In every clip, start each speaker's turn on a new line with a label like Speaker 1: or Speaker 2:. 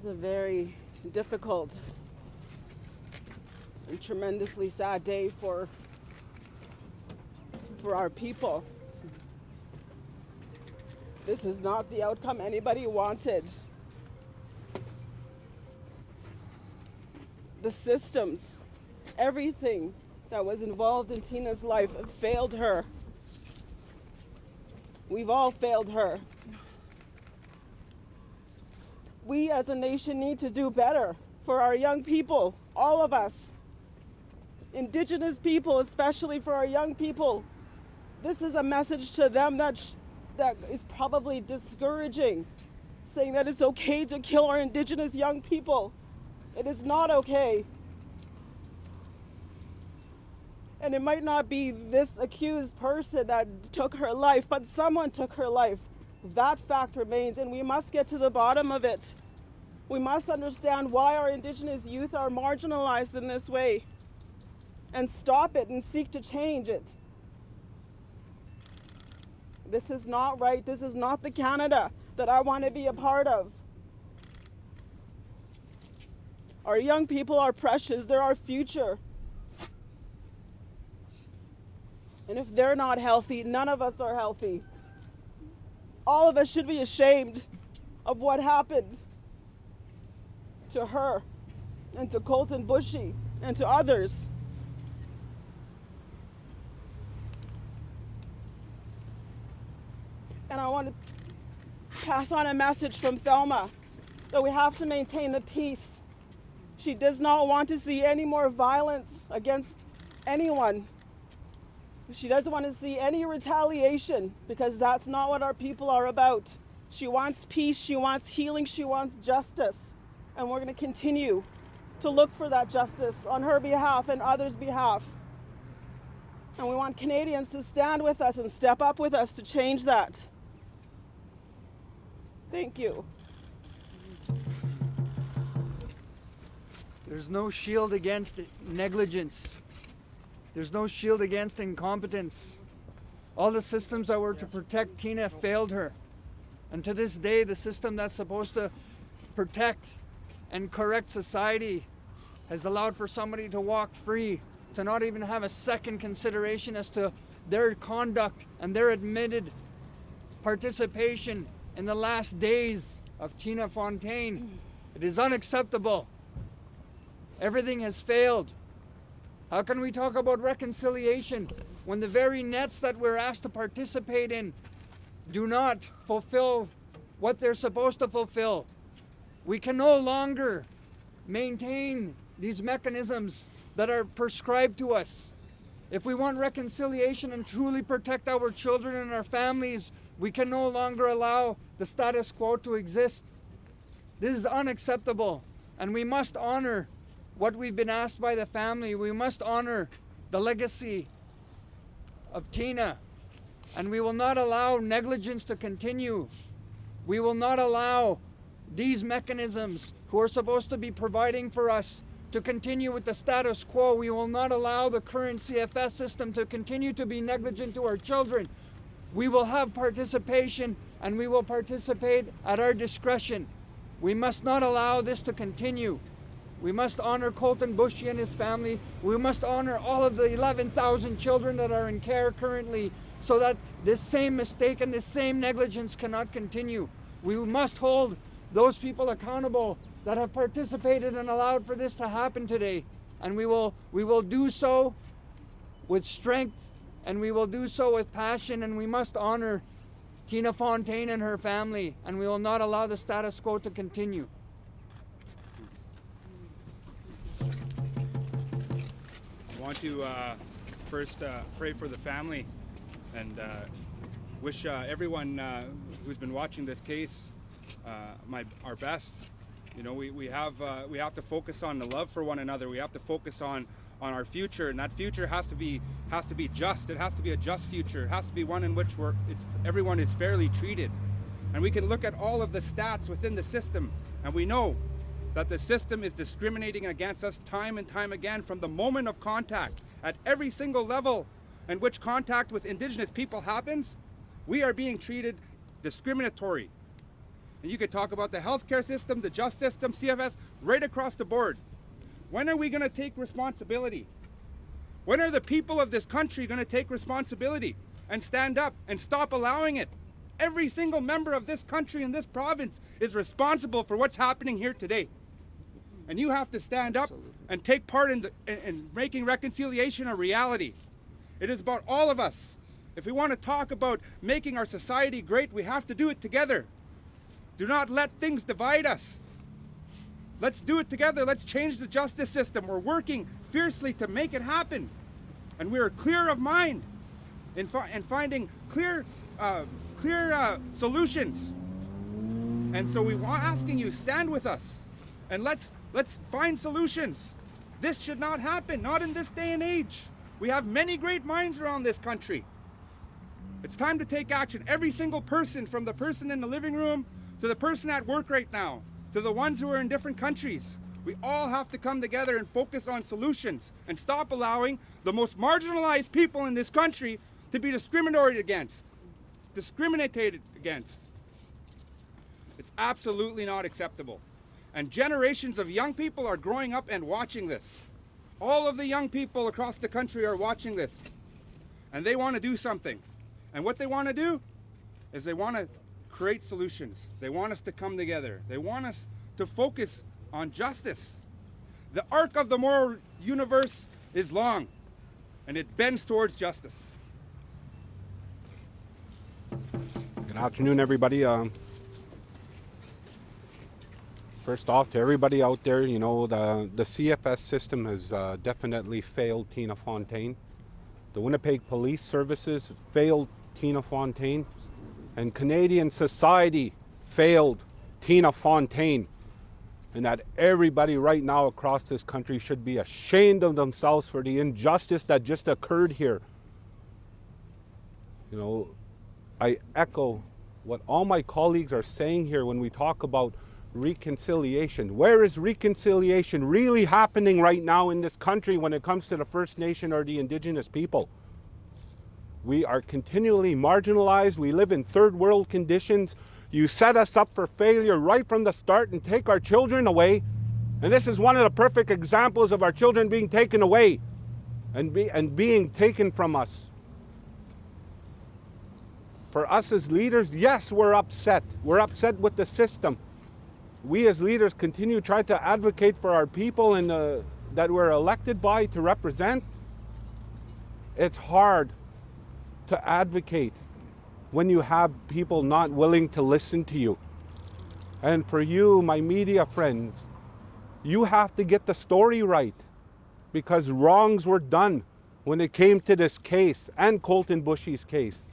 Speaker 1: is a very difficult and tremendously sad day for our people. This is not the outcome anybody wanted. The systems, everything that was involved in Tina's life failed her. We've all failed her. We as a nation need to do better for our young people, all of us. Indigenous people, especially for our young people. This is a message to them that is probably discouraging, saying that it's okay to kill our Indigenous young people. It is not okay. And it might not be this accused person that took her life, but someone took her life. That fact remains, and we must get to the bottom of it. We must understand why our Indigenous youth are marginalized in this way and stop it and seek to change it. This is not right. This is not the Canada that I want to be a part of. Our young people are precious. They're our future. And if they're not healthy, none of us are healthy. All of us should be ashamed of what happened to her and to Colton Bushy and to others. And I want to pass on a message from Thelma that we have to maintain the peace. She does not want to see any more violence against anyone. She doesn't want to see any retaliation, because that's not what our people are about. She wants peace, she wants healing, she wants justice. And we're going to continue to look for that justice on her behalf and others' behalf. And we want Canadians to stand with us and step up with us to change that. Thank you.
Speaker 2: There's no shield against negligence. There's no shield against incompetence. All the systems that were to protect Tina failed her. And to this day, the system that's supposed to protect and correct society has allowed for somebody to walk free, to not even have a second consideration as to their conduct and their admitted participation in the last days of Tina Fontaine. It is unacceptable. Everything has failed. How can we talk about reconciliation when the very nets that we're asked to participate in do not fulfill what they're supposed to fulfill? We can no longer maintain these mechanisms that are prescribed to us. If we want reconciliation and truly protect our children and our families, we can no longer allow the status quo to exist. This is unacceptable, and we must honor what we've been asked by the family. We must honor the legacy of Tina, and we will not allow negligence to continue. We will not allow these mechanisms who are supposed to be providing for us to continue with the status quo. We will not allow the current CFS system to continue to be negligent to our children. We will have participation, and we will participate at our discretion. We must not allow this to continue. We must honor Colton Bushy and his family. We must honor all of the 11,000 children that are in care currently, so that this same mistake and this same negligence cannot continue. We must hold those people accountable that have participated and allowed for this to happen today. And we will do so with strength, and we will do so with passion, and we must honor Tina Fontaine and her family, and we will not allow the status quo to continue.
Speaker 3: I want to first pray for the family and wish everyone who's been watching this case our best. You know, we have to focus on the love for one another. We have to focus on our future, and that future has to be just. It has to be a just future. It has to be one in which everyone is fairly treated. And we can look at all of the stats within the system, and we know that the system is discriminating against us time and time again from the moment of contact. At every single level in which contact with Indigenous people happens, we are being treated discriminatory. And you could talk about the healthcare system, the justice system, CFS, right across the board. When are we going to take responsibility? When are the people of this country going to take responsibility and stand up and stop allowing it? Every single member of this country and this province is responsible for what's happening here today. And you have to stand up and take part in making reconciliation a reality. It is about all of us. If we want to talk about making our society great, we have to do it together. Do not let things divide us. Let's do it together. Let's change the justice system. We're working fiercely to make it happen. And we are clear of mind in finding clear solutions. And so we are asking you, stand with us and let's find solutions. This should not happen, not in this day and age. We have many great minds around this country. It's time to take action. Every single person, from the person in the living room to the person at work right now, to the ones who are in different countries, we all have to come together and focus on solutions and stop allowing the most marginalized people in this country to be discriminated against. It's absolutely not acceptable. And generations of young people are growing up and watching this. All of the young people across the country are watching this. And they want to do something. And what they want to do is they want to create solutions. They want us to come together. They want us to focus on justice. The arc of the moral universe is long, and it bends towards justice.
Speaker 4: Good afternoon, everybody. First off, to everybody out there, you know, the CFS system has definitely failed Tina Fontaine. The Winnipeg Police Services failed Tina Fontaine. And Canadian society failed Tina Fontaine. And that everybody right now across this country should be ashamed of themselves for the injustice that just occurred here. You know, I echo what all my colleagues are saying here when we talk about reconciliation. Where is reconciliation really happening right now in this country when it comes to the First Nation or the Indigenous people? We are continually marginalized. We live in third world conditions. You set us up for failure right from the start and take our children away. And this is one of the perfect examples of our children being taken away and being taken from us. For us as leaders, yes, we're upset. We're upset with the system. We as leaders continue to try to advocate for our people and that we're elected by to represent. It's hard to advocate when you have people not willing to listen to you. And for you, my media friends, you have to get the story right, because wrongs were done when it came to this case and Colton Bushy's case.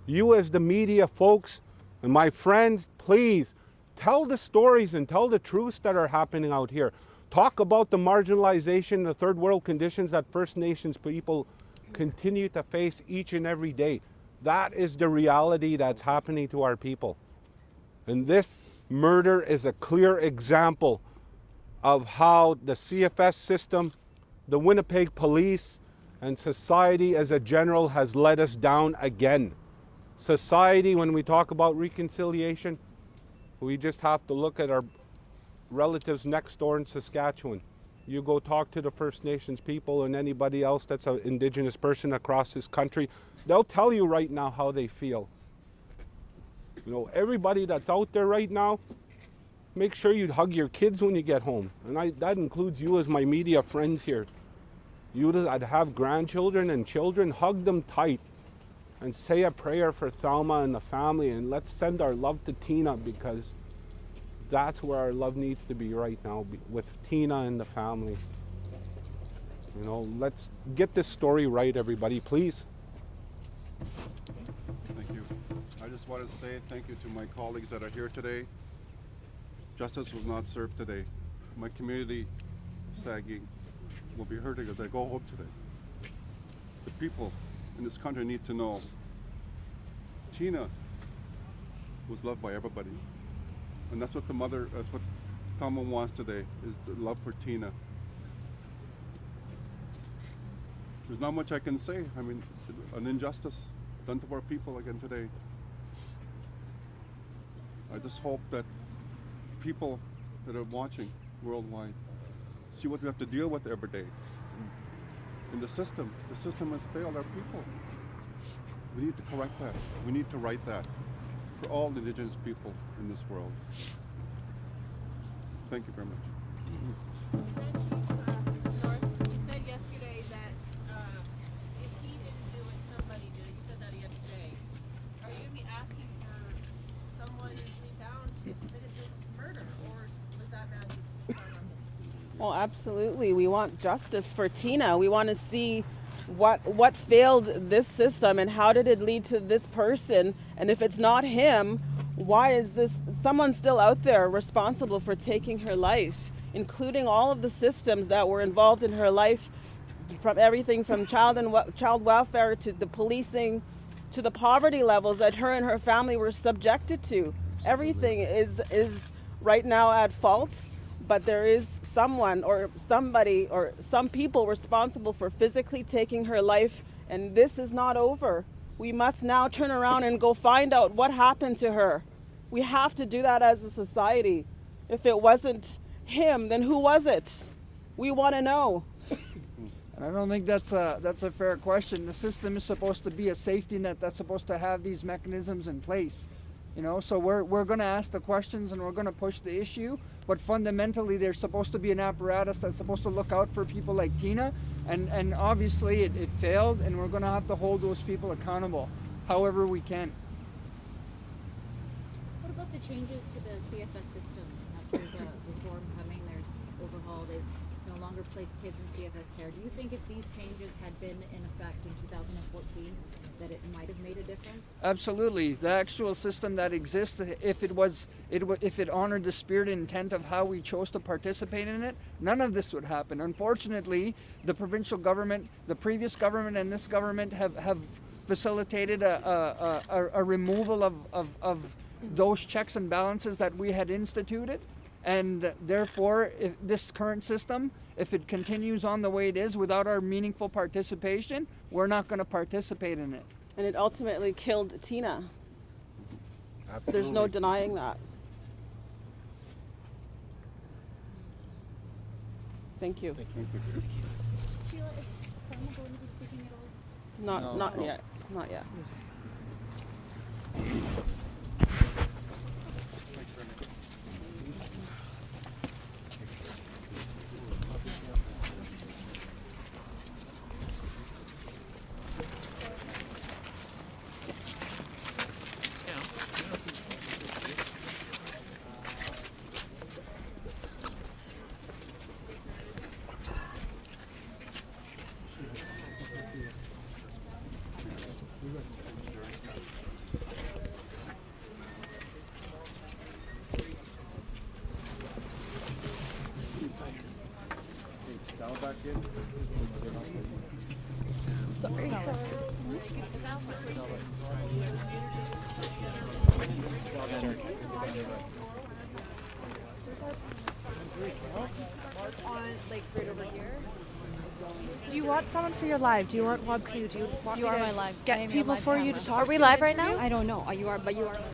Speaker 4: You as the media folks and my friends, please tell the stories and tell the truths that are happening out here. Talk about the marginalization, the third world conditions that First Nations people continue to face each and every day. That is the reality that's happening to our people. And this murder is a clear example of how the CFS system, the Winnipeg police, and society as a general has let us down again. Society, when we talk about reconciliation, we just have to look at our relatives next door in Saskatchewan. You go talk to the First Nations people and anybody else that's an Indigenous person across this country, they'll tell you right now how they feel. You know, everybody that's out there right now, make sure you hug your kids when you get home. And that includes you as my media friends here. You that have grandchildren and children, hug them tight and say a prayer for Thelma and the family, and let's send our love to Tina, because that's where our love needs to be right now, with Tina and the family. You know, let's get this story right, everybody, please.
Speaker 5: Thank you. I just want to say thank you to my colleagues that are here today. Justice was not served today. My community, sagging, will be hurting as I go home today. The people in this country need to know Tina was loved by everybody. And that's what that's what Thelma wants today, is the love for Tina. There's not much I can say. I mean, an injustice done to our people again today. I just hope that people that are watching worldwide see what we have to deal with every day. In the system has failed our people. We need to correct that. We need to right that for all Indigenous people in this world. Thank you very much.
Speaker 6: You said yesterday that if he didn't do it, somebody did it. You said that yesterday. Are you going to be asking for someone to be found who committed this murder, or was that man just found nothing?
Speaker 1: Well, absolutely. We want justice for Tina. We want to see what failed this system and how did it lead to this person. And if it's not him, why is this someone still out there responsible for taking her life, including all of the systems that were involved in her life, from everything from child welfare to the policing to the poverty levels that her and her family were subjected to. Everything is right now at fault, but there is someone or somebody or some people responsible for physically taking her life, and this is not over. We must now turn around and go find out what happened to her. We have to do that as a society. If it wasn't him, then who was it? We want to know.
Speaker 2: And I don't think that's a fair question. The system is supposed to be a safety net that's supposed to have these mechanisms in place. You know, so we're going to ask the questions and we're going to push the issue, but fundamentally there's supposed to be an apparatus that's supposed to look out for people like Tina, and obviously it failed, and we're going to have to hold those people accountable however we can.
Speaker 7: What about the changes to the CFS system? That there's a reform coming, there's overhaul, they've no longer placed kids in CFS care. Do you think if these changes had been in effect in 2014, that it might have made a difference?
Speaker 2: Absolutely. The actual system that exists, if it honored the spirit and intent of how we chose to participate in it, none of this would happen. Unfortunately, the provincial government, the previous government and this government have facilitated a removal of those checks and balances that we had instituted. And therefore, if this current system, if it continues on the way it is without our meaningful participation, we're not going to participate in it.
Speaker 1: And it ultimately killed Tina.
Speaker 4: Absolutely.
Speaker 1: There's no denying that. Thank you.
Speaker 7: Sheila, is Thelma going to be speaking at all?
Speaker 1: Not yet. Not yet. Sorry.
Speaker 8: Like right over here. Do you want someone for your live? Do you want Wab Crew? Do you want
Speaker 9: You
Speaker 8: me
Speaker 9: are
Speaker 8: to
Speaker 9: my live. I
Speaker 8: get
Speaker 9: am your
Speaker 8: people
Speaker 9: live
Speaker 8: for you
Speaker 9: camera.
Speaker 8: to talk
Speaker 9: Are we
Speaker 8: to
Speaker 9: live
Speaker 8: and
Speaker 9: right now?
Speaker 8: interview?
Speaker 9: I don't know. You are, but you are.